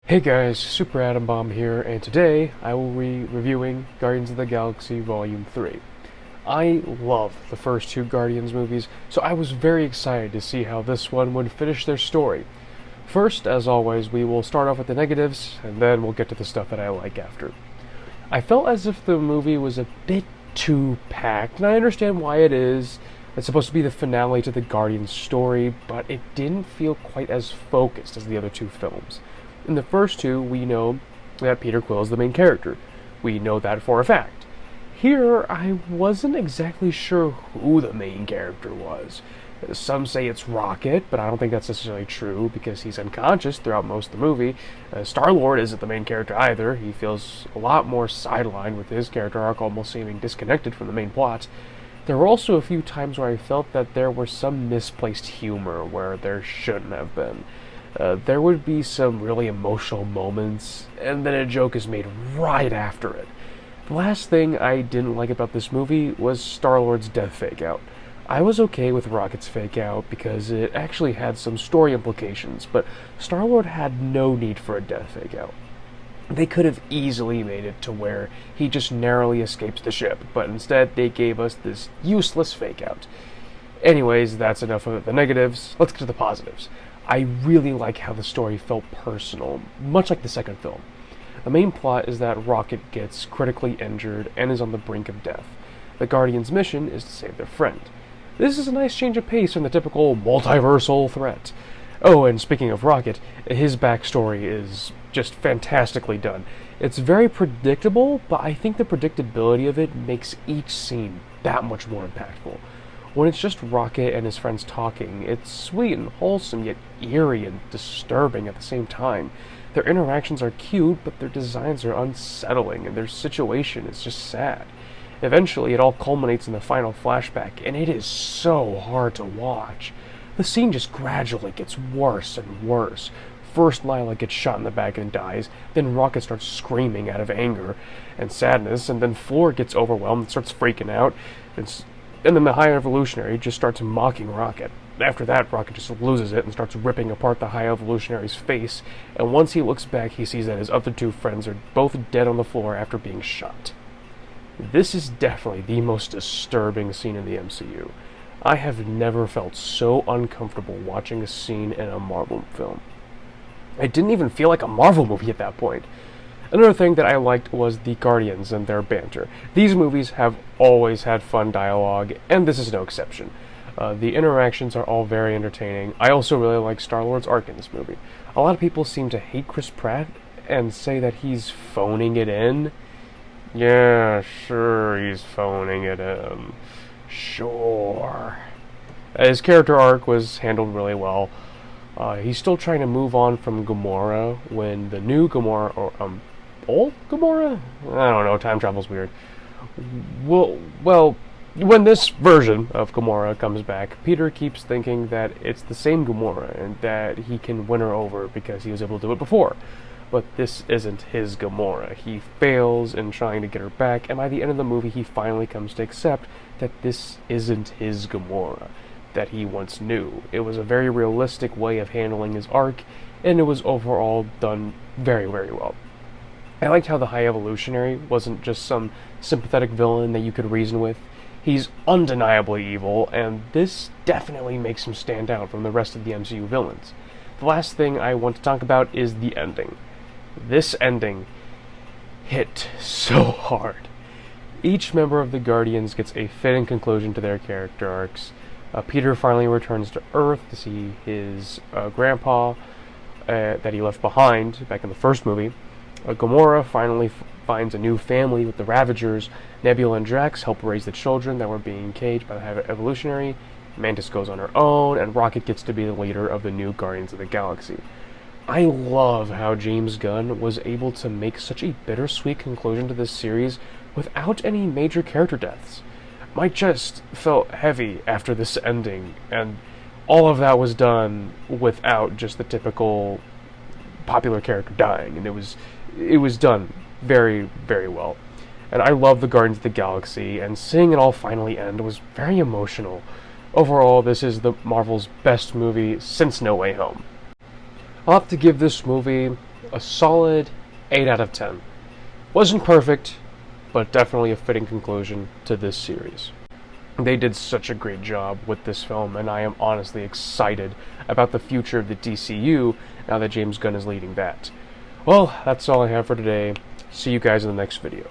Hey guys, Super Atom Bomb here, and today I will be reviewing Guardians of the Galaxy Volume 3. I love the first two Guardians movies, so I was very excited to see how this one would finish their story. First, as always, we will start off with the negatives, and then we'll get to the stuff that I like after. I felt as if the movie was a bit too packed, and I understand why it is. It's supposed to be the finale to the Guardians story, but it didn't feel quite as focused as the other two films. In the first two, we know that Peter Quill is the main character. We know that for a fact. Here, I wasn't exactly sure who the main character was. Some say it's Rocket, but I don't think that's necessarily true because he's unconscious throughout most of the movie. Star-Lord isn't the main character either. He feels a lot more sidelined with his character arc almost seeming disconnected from the main plot. There were also a few times where I felt that there was some misplaced humor where there shouldn't have been. There would be some really emotional moments, and then a joke is made right after it. The last thing I didn't like about this movie was Star-Lord's death fake-out. I was okay with Rocket's fake-out because it actually had some story implications, but Star-Lord had no need for a death fake-out. They could have easily made it to where he just narrowly escapes the ship, but instead they gave us this useless fake-out. Anyways, that's enough of the negatives. Let's get to the positives. I really like how the story felt personal, much like the second film. The main plot is that Rocket gets critically injured and is on the brink of death. The Guardians' mission is to save their friend. This is a nice change of pace from the typical multiversal threat. Oh, and speaking of Rocket, his backstory is just fantastically done. It's very predictable, but I think the predictability of it makes each scene that much more impactful. When it's just Rocket and his friends talking, it's sweet and wholesome, yet eerie and disturbing at the same time. Their interactions are cute, but their designs are unsettling, and their situation is just sad. Eventually, it all culminates in the final flashback, and it is so hard to watch. The scene just gradually gets worse and worse. First, Lila gets shot in the back and dies, then Rocket starts screaming out of anger and sadness, and then Floor gets overwhelmed and starts freaking out, and then the High Evolutionary just starts mocking Rocket. After that, Rocket just loses it and starts ripping apart the High Evolutionary's face, and once he looks back, he sees that his other two friends are both dead on the floor after being shot. This is definitely the most disturbing scene in the MCU. I have never felt so uncomfortable watching a scene in a Marvel film. It didn't even feel like a Marvel movie at that point. Another thing that I liked was the Guardians and their banter. These movies have always had fun dialogue, and this is no exception. The interactions are all very entertaining. I also really like Star-Lord's arc in this movie. A lot of people seem to hate Chris Pratt and say that he's phoning it in. Yeah, sure, he's phoning it in. Sure. His character arc was handled really well. He's still trying to move on from Gamora when the new Gamora, or old Gamora? I don't know, time travel's weird. Well, when this version of Gamora comes back, Peter keeps thinking that it's the same Gamora and that he can win her over because he was able to do it before. But this isn't his Gamora. He fails in trying to get her back, and by the end of the movie he finally comes to accept that this isn't his Gamora that he once knew. It was a very realistic way of handling his arc, and it was overall done very, very well. I liked how the High Evolutionary wasn't just some sympathetic villain that you could reason with. He's undeniably evil, and this definitely makes him stand out from the rest of the MCU villains. The last thing I want to talk about is the ending. This ending hit so hard. Each member of the Guardians gets a fitting conclusion to their character arcs. Peter finally returns to Earth to see his grandpa that he left behind back in the first movie. Gamora finally finds a new family with the Ravagers. Nebula and Drax help raise the children that were being caged by the High Evolutionary. Mantis goes on her own, and Rocket gets to be the leader of the new Guardians of the Galaxy. I love how James Gunn was able to make such a bittersweet conclusion to this series without any major character deaths. My chest felt heavy after this ending, and all of that was done without just the typical popular character dying, and it was done very, very well. And I love the Guardians of the Galaxy, and seeing it all finally end was very emotional. Overall, this is the Marvel's best movie since No Way Home. I'll have to give this movie a solid 8 out of 10. Wasn't perfect, but definitely a fitting conclusion to this series. They did such a great job with this film, and I am honestly excited about the future of the DCU now that James Gunn is leading that. Well, that's all I have for today. See you guys in the next video.